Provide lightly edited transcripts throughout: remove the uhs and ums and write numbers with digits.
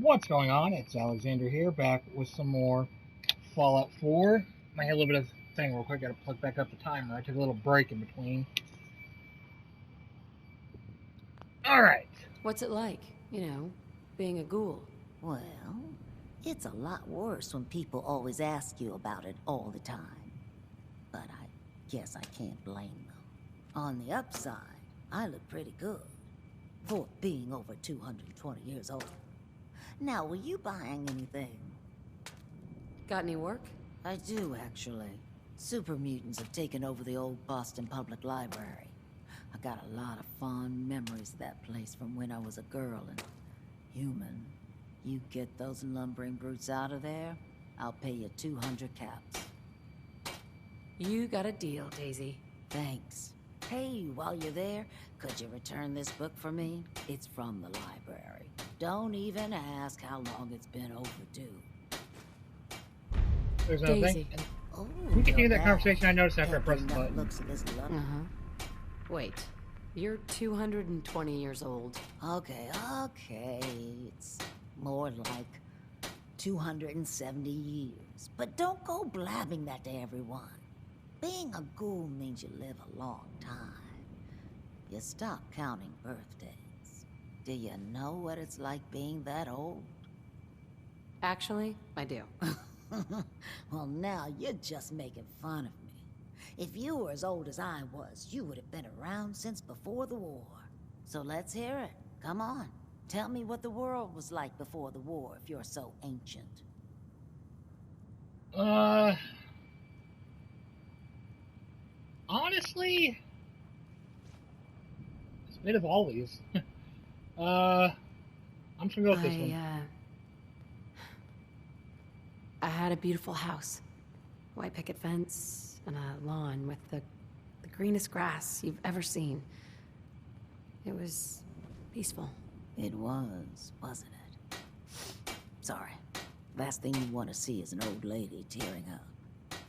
What's going on? It's Alexander here, back with some more Fallout 4. I had a little bit of thing real quick. Got to plug back up the timer. I took a little break in between. All right. What's it like, being a ghoul? Well, it's a lot worse when people always ask you about it all the time. But I guess I can't blame them. On the upside, I look pretty good for being over 220 years old. Now, were you buying anything? Got any work? I do, actually. Super mutants have taken over the old Boston Public Library. I got a lot of fond memories of that place from when I was a girl and human. You get those lumbering brutes out of there, I'll pay you 200 caps. You got a deal, Daisy. Thanks. Hey, while you're there, could you return this book for me? It's from the library. Don't even ask how long it's been overdue. There's another Daisy. thing. Oh, We continue that you're conversation. back. I noticed after I Can't pressed bring the nothing button. looks of this luck. Wait. You're 220 years old. Okay. It's more like 270 years. But don't go blabbing that to everyone. Being a ghoul means you live a long time. You stop counting birthdays. Do you know what it's like being that old? Actually, I do. Well, now you're just making fun of me. If you were as old as I was, you would have been around since before the war. So let's hear it. Come on. Tell me what the world was like before the war if you're so ancient. Honestly, it's a bit of all these. I'm just gonna go with this one. I had a beautiful house. White picket fence and a lawn with the greenest grass you've ever seen. It was peaceful. It was, wasn't it? Sorry. Last thing you want to see is an old lady tearing up.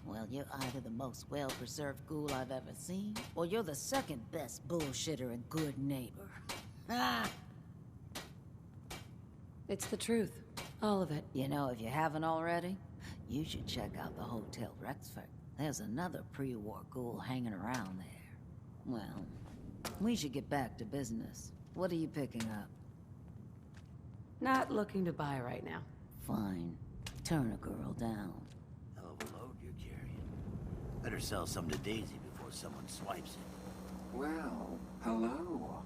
Well, you're either the most well-preserved ghoul I've ever seen, or you're the second best bullshitter and good neighbor. Ah! It's the truth. All of it. You know, if you haven't already, you should check out the Hotel Rexford. There's another pre-war ghoul hanging around there. Well, we should get back to business. What are you picking up? Not looking to buy right now. Fine. Turn a girl down. Hell of a load you're carrying. Better sell some to Daisy before someone swipes it. Well, hello.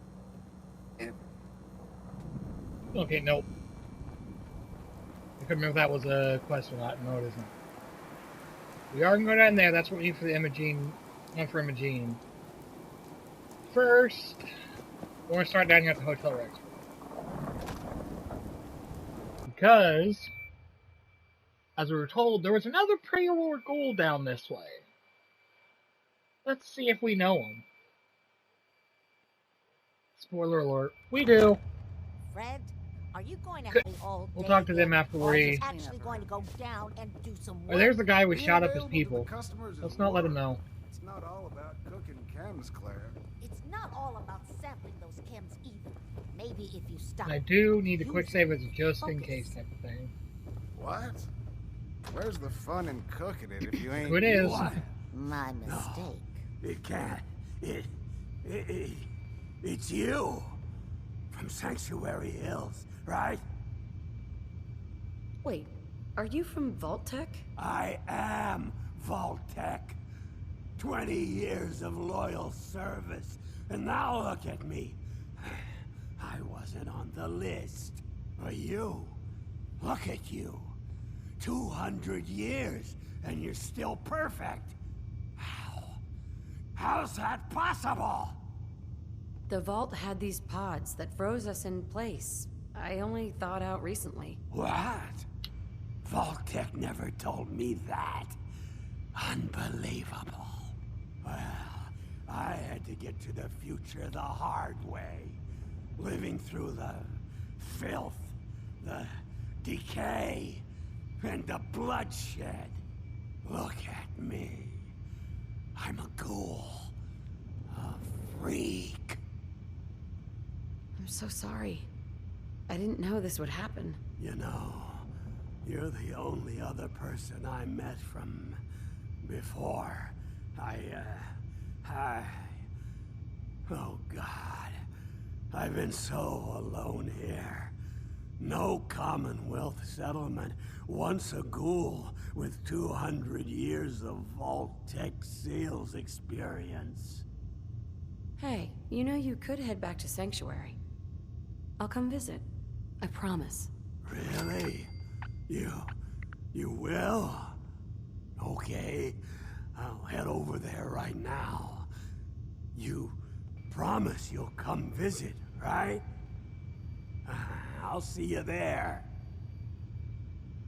Okay, nope. I couldn't remember if that was a quest or not. No, it isn't. We are going to go down there. That's what we need for the Imogene. One for Imogene. First, we're going to start down here at the Hotel Rex. Because, as we were told, there was another pre-war ghoul down this way. Let's see if we know him. Spoiler alert. We do. Fred, are you going to Good. hurry all We'll day talk to them again, after or are you we... actually going to go down and do some Oh, work? there's the guy we Being shot up his available to the people. customers is Let's not let him work. know. It's not all about cooking chems, Claire. It's not all about sampling those chems either. Maybe if you stop. And I do need a quick save as a just in case type of thing. What? Where's the fun in cooking it if you ain't... It is. What? My mistake. It can't. It's you. From Sanctuary Hills, right? Wait, are you from Vault-Tec? I am Vault-Tec. 20 years of loyal service. And now look at me. I wasn't on the list. But you, look at you. 200 years, and you're still perfect. How? How's that possible? The Vault had these pods that froze us in place. I only thawed out recently. What? Vault-Tec never told me that. Unbelievable. Well, I had to get to the future the hard way. Living through the filth, the decay, and the bloodshed. Look at me. I'm a ghoul. A freak. I'm so sorry. I didn't know this would happen. You know, you're the only other person I met from before. Oh God. I've been so alone here. No Commonwealth settlement, once a ghoul with 200 years of Vault-Tec sales experience. Hey, you know you could head back to Sanctuary. I'll come visit. I promise. Really? You will? Okay, I'll head over there right now. You promise you'll come visit, right? I'll see you there.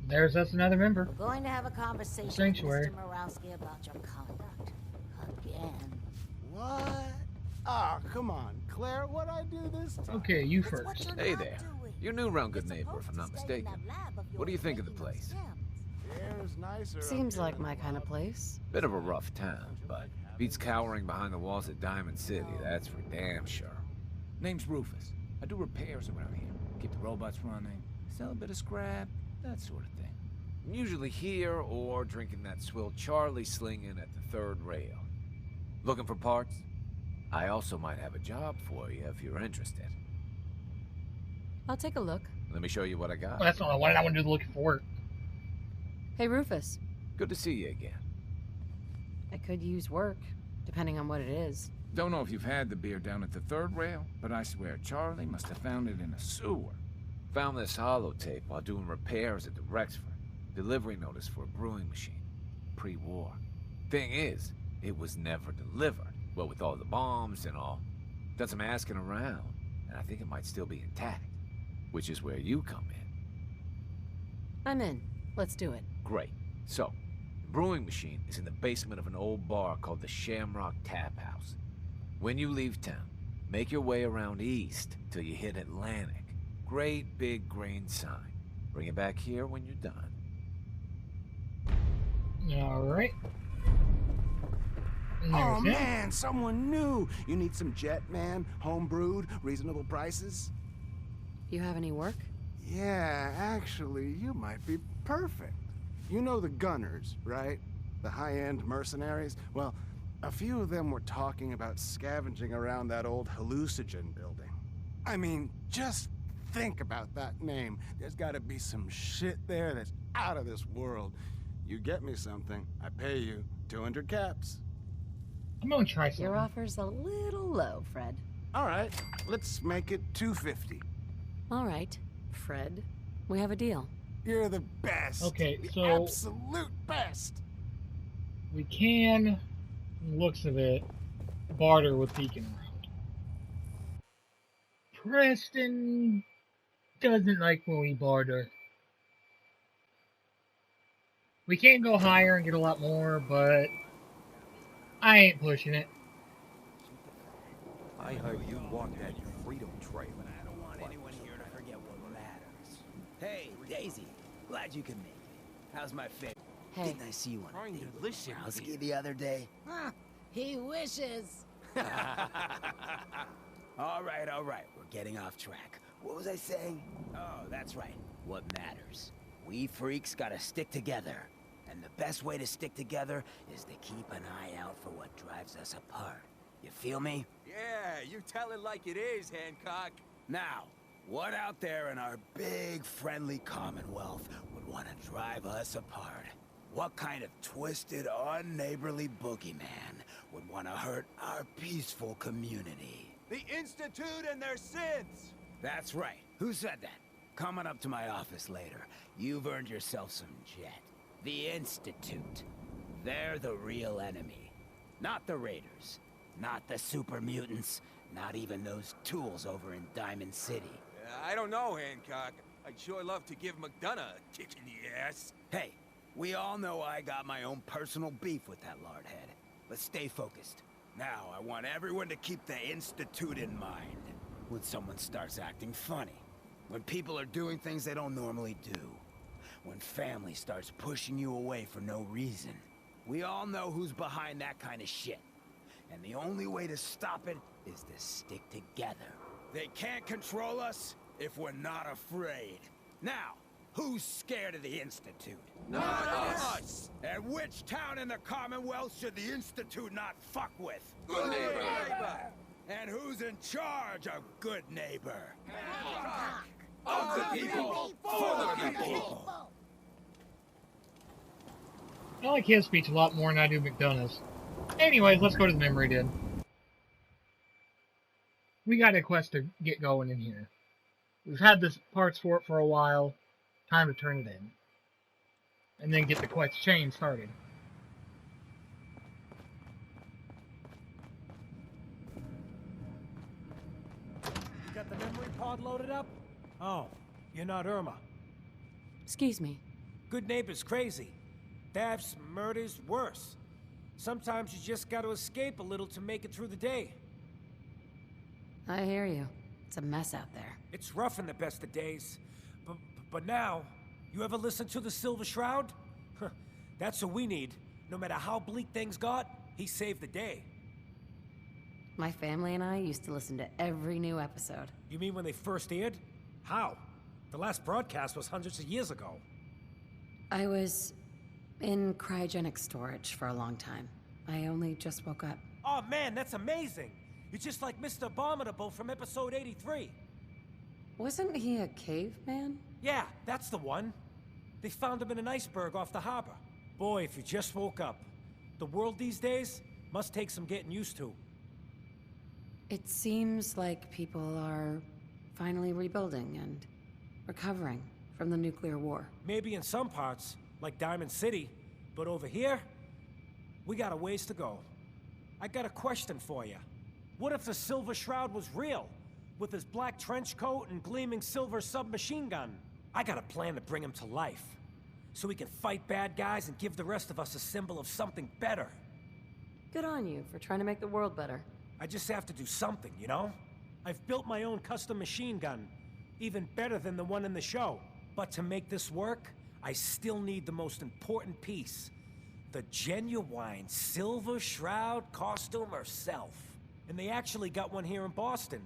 There's us another member. We're going to have a conversation Sanctuary. with Mr. Morowski about your conduct. Again. What? Ah, come on, Claire. What'd I do this time? Okay, you It's what first. you're Hey not there. doing. You're new around Good You're Neighbor, if I'm not supposed to stay in mistaken. that lab of What do you yours think of the making those place? gems. The air's nicer up Seems here like than my the kind of lab. place. Bit of a rough town, but beats cowering behind the walls at Diamond City, that's for damn sure. Name's Rufus. I do repairs around here. Keep the robots running, sell a bit of scrap, that sort of thing. I'm usually here or drinking that swill Charlie slinging at the third rail. Looking for parts? I also might have a job for you if you're interested. I'll take a look. Let me show you what I got. Well, that's not what I want to do looking for work. Hey, Rufus. Good to see you again. I could use work, depending on what it is. Don't know if you've had the beer down at the third rail, but I swear Charlie must have found it in a sewer. Found this holotape while doing repairs at the Rexford. Delivery notice for a brewing machine. Pre-war. Thing is, it was never delivered. Well, with all the bombs and all. Done some asking around, and I think it might still be intact. Which is where you come in. I'm in. Let's do it. Great. So, the brewing machine is in the basement of an old bar called the Shamrock Tap House. When you leave town, make your way around east till you hit Atlantic. Great big green sign. Bring it back here when you're done. Alright. Oh There's him. man, someone new. You need some Jet, man? Home brewed, reasonable prices? You have any work? Yeah, actually, you might be perfect. You know the Gunners, right? The high-end mercenaries? Well, a few of them were talking about scavenging around that old hallucinogen building. I mean, just think about that name. There's gotta be some shit there that's out of this world. You get me something, I pay you 200 caps. I'm gonna try something. Your offer's a little low, Fred. All right, let's make it 250. All right, Fred. We have a deal. You're the best. Okay, the so- absolute best. We can, from the looks of it, barter with Beacon around. Preston doesn't like when we barter. We can go higher and get a lot more, but I ain't pushing it. I heard you walked that freedom trail. I don't want anyone here to forget what matters. Hey, Daisy. Glad you could make it. How's my face? Hey. Didn't I see you on a date with Morowski the other day? Huh, he wishes. All right. We're getting off track. What was I saying? Oh, that's right. What matters. We freaks gotta stick together. And the best way to stick together is to keep an eye out for what drives us apart. You feel me? Yeah, you tell it like it is, Hancock. Now, what out there in our big, friendly Commonwealth would want to drive us apart? What kind of twisted, unneighborly boogeyman would want to hurt our peaceful community? The Institute and their sins. That's right. Who said that? Coming up to my office later. You've earned yourself some jet. The Institute. They're the real enemy. Not the Raiders. Not the super mutants. Not even those tools over in Diamond City. I don't know, Hancock. I'd sure love to give McDonough a kick in the ass. Hey, we all know I got my own personal beef with that lardhead. But stay focused. Now, I want everyone to keep the Institute in mind. When someone starts acting funny. When people are doing things they don't normally do. When family starts pushing you away for no reason. We all know who's behind that kind of shit. And the only way to stop it is to stick together. They can't control us. if we're not afraid. Now, who's scared of the Institute? Not us! And which town in the Commonwealth should the Institute not fuck with? Good neighbor! And who's in charge of Good Neighbor? Of the people, for the people! I like his speech a lot more than I do McDonough's. Anyways, let's go to the memory den. We got a quest to get going in here. We've had the parts for it for a while. Time to turn it in. And then get the quest chain started. You got the memory pod loaded up? Oh, you're not Irma. Excuse me. Good Neighbor's crazy. Thefts, murders, worse. Sometimes you just gotta escape a little to make it through the day. I hear you. It's a mess out there. It's rough in the best of days. But now, you ever listen to the Silver Shroud? That's what we need. No matter how bleak things got, he saved the day. My family and I used to listen to every new episode. You mean when they first aired? How? The last broadcast was hundreds of years ago. I was in cryogenic storage for a long time. I only just woke up. Oh man, that's amazing! You're just like Mr. Abominable from episode 83. Wasn't he a caveman? Yeah, that's the one. They found him in an iceberg off the harbor. Boy, if you just woke up. The world these days must take some getting used to. It seems like people are finally rebuilding and recovering from the nuclear war. Maybe in some parts, like Diamond City, but over here, we got a ways to go. I got a question for you. What if the Silver Shroud was real? With his black trench coat and gleaming silver submachine gun? I got a plan to bring him to life. So we can fight bad guys and give the rest of us a symbol of something better. Good on you for trying to make the world better. I just have to do something, you know? I've built my own custom machine gun. Even better than the one in the show. But to make this work, I still need the most important piece. The genuine Silver Shroud costume herself. And they actually got one here in Boston.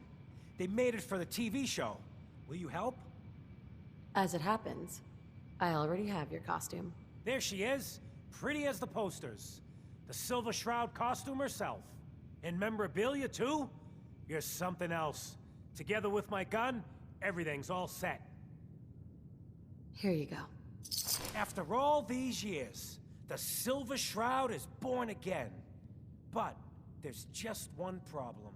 They made it for the TV show. Will you help? As it happens, I already have your costume. There she is, pretty as the posters. The Silver Shroud costume herself. And memorabilia too? You're something else. Together with my gun, everything's all set. Here you go. After all these years, the Silver Shroud is born again. But there's just one problem.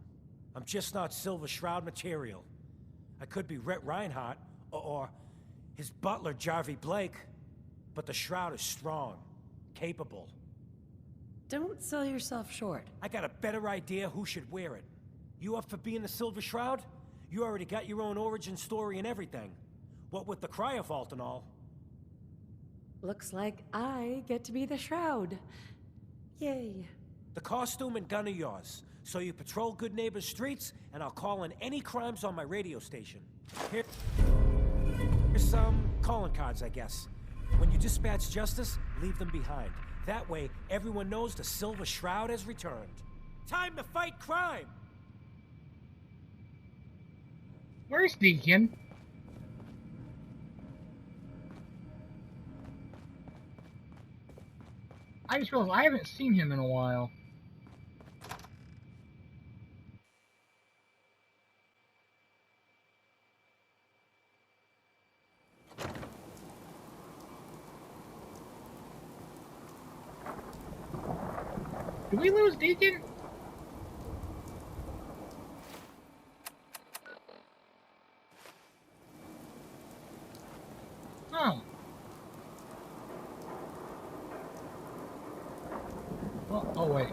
I'm just not Silver Shroud material. I could be Rhett Reinhardt, or his butler, Jarvie Blake. But the Shroud is strong, capable. Don't sell yourself short. I got a better idea who should wear it. You up for being the Silver Shroud? You already got your own origin story and everything. What with the cryovault and all. Looks like I get to be the Shroud. Yay. The costume and gun are yours. So you patrol Good Neighbor's streets, and I'll call in any crimes on my radio station. Here's some calling cards, I guess. When you dispatch justice, leave them behind. That way, everyone knows the Silver Shroud has returned. Time to fight crime! Where's Deacon? I just realized I haven't seen him in a while. Did we lose Deacon? Oh. Oh, wait.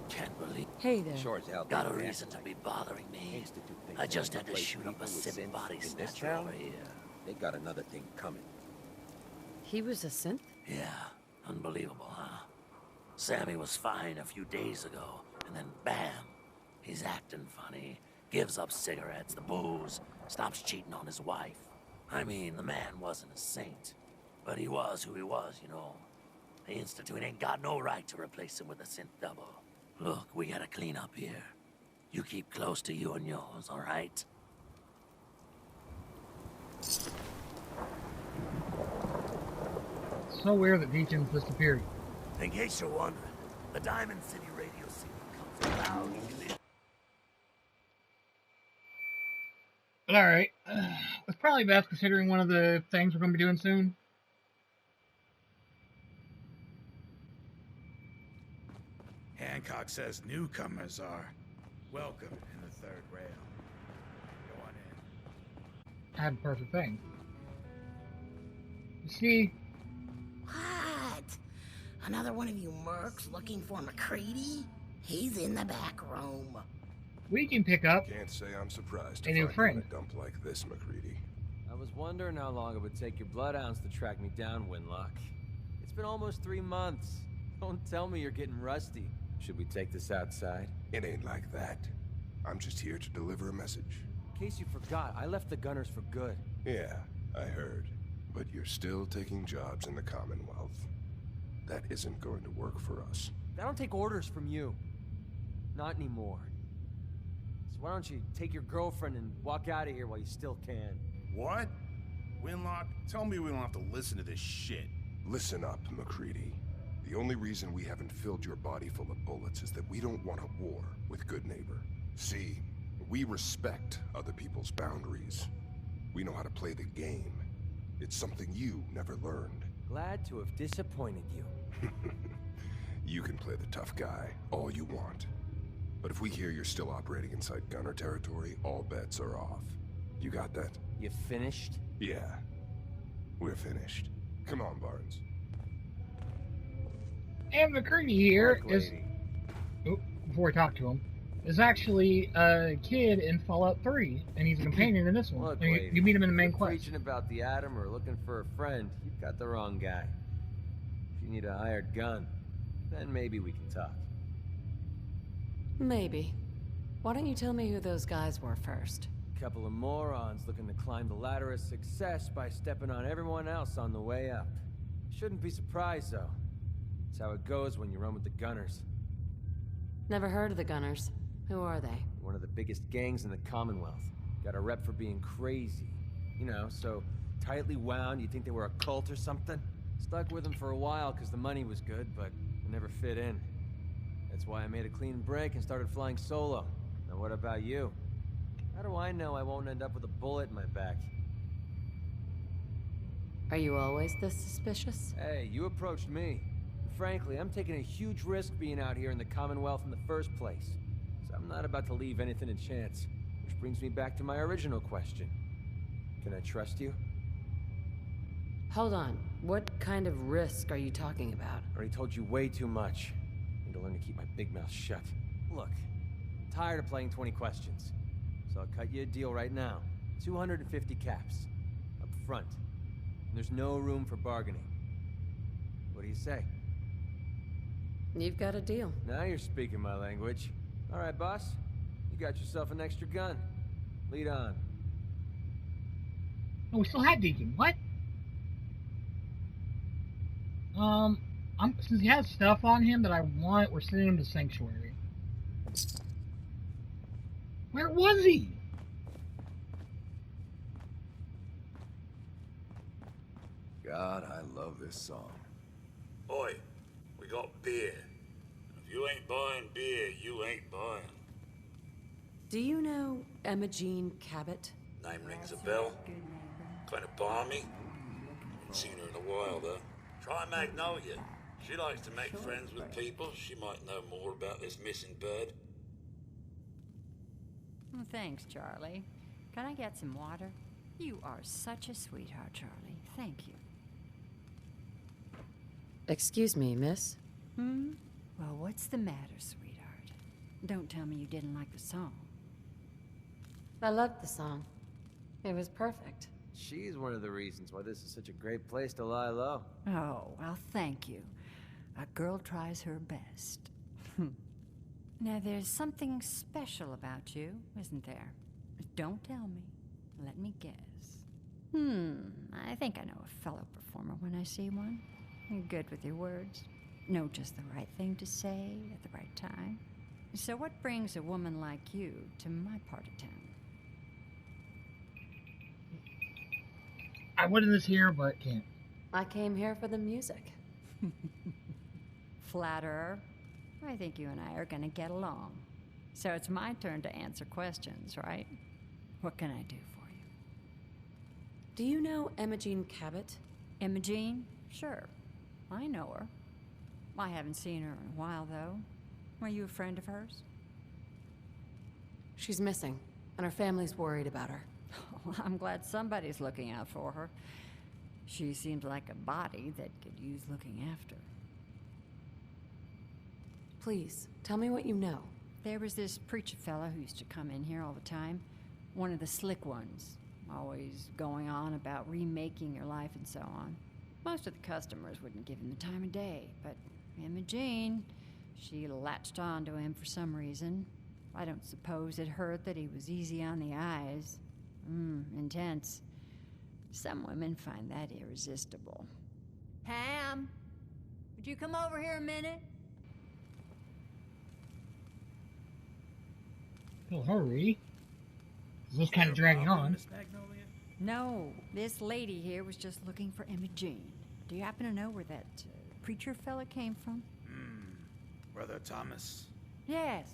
Can't believe. Hey there. Sure as hell. Got a reason to be bothering me. I just had to shoot up a synth body snatcher over here. They got another thing coming. He was a synth? Yeah, unbelievable, huh? Sammy was fine a few days ago, and then bam, he's acting funny, gives up cigarettes, the booze, stops cheating on his wife. I mean, the man wasn't a saint, but he was who he was, you know. The Institute ain't got no right to replace him with a synth double. Look, we gotta clean up here. You keep close to you and yours, all right? So weird that Deacon's disappeared. In case you're wondering, the Diamond City radio signal comes loud and clear. But alright. It's probably best considering one of the things we're going to be doing soon. Hancock says newcomers are welcome in the third rail. Go on in. I had a perfect thing. You see, What? Another one of you mercs looking for McCready? He's in the back room. we can pick up Can't say I'm surprised a to new find you friend. in a dump like this, McCready. I was wondering how long it would take your bloodhounds to track me down, Winlock. It's been almost 3 months. Don't tell me you're getting rusty. Should we take this outside? It ain't like that. I'm just here to deliver a message. In case you forgot, I left the Gunners for good. Yeah, I heard. But you're still taking jobs in the Commonwealth. That isn't going to work for us. I don't take orders from you. Not anymore. So why don't you take your girlfriend and walk out of here while you still can? What? Winlock, tell me we don't have to listen to this shit. Listen up, McCready. The only reason we haven't filled your body full of bullets is that we don't want a war with Good Neighbor. See, we respect other people's boundaries. We know how to play the game. It's something you never learned. Glad to have disappointed you. You can play the tough guy all you want. But if we hear you're still operating inside Gunner territory, all bets are off. You got that? You finished? Yeah. We're finished. Come on, Barnes. And McCready here Mark is, lady. oh, before I talk to him, is actually a kid in Fallout 3, and he's a companion in this one. Look, And lady, you meet him in the main if you're quest. preaching about the atom or looking for a friend, you've got the wrong guy. If you need a hired gun, then maybe we can talk. Maybe. Why don't you tell me who those guys were first? Couple of morons looking to climb the ladder of success by stepping on everyone else on the way up. Shouldn't be surprised, though. It's how it goes when you run with the Gunners. Never heard of the Gunners. Who are they? One of the biggest gangs in the Commonwealth. Got a rep for being crazy. You know, so tightly wound you'd think they were a cult or something. Stuck with them for a while because the money was good, but it never fit in. That's why I made a clean break and started flying solo. Now what about you? How do I know I won't end up with a bullet in my back? Are you always this suspicious? Hey, you approached me. And frankly, I'm taking a huge risk being out here in the Commonwealth in the first place. So I'm not about to leave anything to chance. Which brings me back to my original question. Can I trust you? Hold on. What kind of risk are you talking about? I already told you way too much. Need to learn to keep my big mouth shut. Look, I'm tired of playing 20 questions. So I'll cut you a deal right now. 250 caps. Up front. And there's no room for bargaining. What do you say? You've got a deal. Now you're speaking my language. All right, boss. You got yourself an extra gun. Lead on. Oh, we still had Deacon. What? Since he has stuff on him that I want, we're sending him to Sanctuary. Where was he? God, I love this song. Oi, we got beer. If you ain't buying beer, you ain't buying. Do you know Emma Jean Cabot? Name rings a bell. Kind of balmy. Haven't seen her in a while, though. Try Magnolia. She likes to make friends with people. She might know more about this missing bird. Thanks, Charlie. Can I get some water? You are such a sweetheart, Charlie. Thank you. Excuse me, miss? Well, what's the matter, sweetheart? Don't tell me you didn't like the song. I loved the song. It was perfect. She's one of the reasons why this is such a great place to lie low. Oh, well, thank you. A girl tries her best. Now, there's something special about you, isn't there? Don't tell me. Let me guess. I think I know a fellow performer when I see one. You're good with your words. Know just the right thing to say at the right time. So what brings a woman like you to my part of town? I wanted this here, but can't. I came here for the music. Flatterer. I think you and I are gonna get along. So it's my turn to answer questions, right? What can I do for you? Do you know Imogene Cabot? Imogene? Sure. I know her. I haven't seen her in a while, though. Were you a friend of hers? She's missing, and her family's worried about her. Well, I'm glad somebody's looking out for her. She seems like a body that could use looking after. Please, tell me what you know. There was this preacher fella who used to come in here all the time. One of the slick ones. Always going on about remaking your life and so on. Most of the customers wouldn't give him the time of day, but Imogene, she latched on to him for some reason. I don't suppose it hurt that he was easy on the eyes. Intense. Some women find that irresistible. Pam, would you come over here a minute? Well, hurry. This kind of dragging on. No, this lady here was just looking for Imogene. Do you happen to know where that preacher fella came from? Brother Thomas. Yes,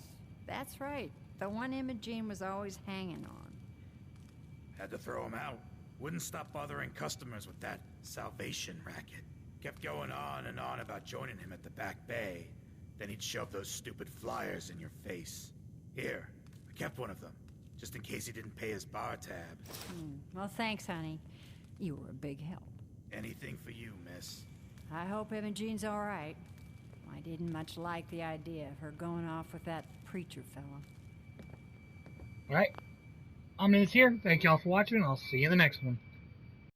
that's right. The one Imogene was always hanging on. Had to throw him out. Wouldn't stop bothering customers with that salvation racket. Kept going on and on about joining him at the back bay. Then he'd shove those stupid flyers in your face. Here, I kept one of them, just in case he didn't pay his bar tab. Well, thanks, honey. You were a big help. Anything for you, miss. I hope Imogene's all right. I didn't much like the idea of her going off with that preacher fella. Alright. I'm Nate here. Thank y'all for watching. I'll see you in the next one.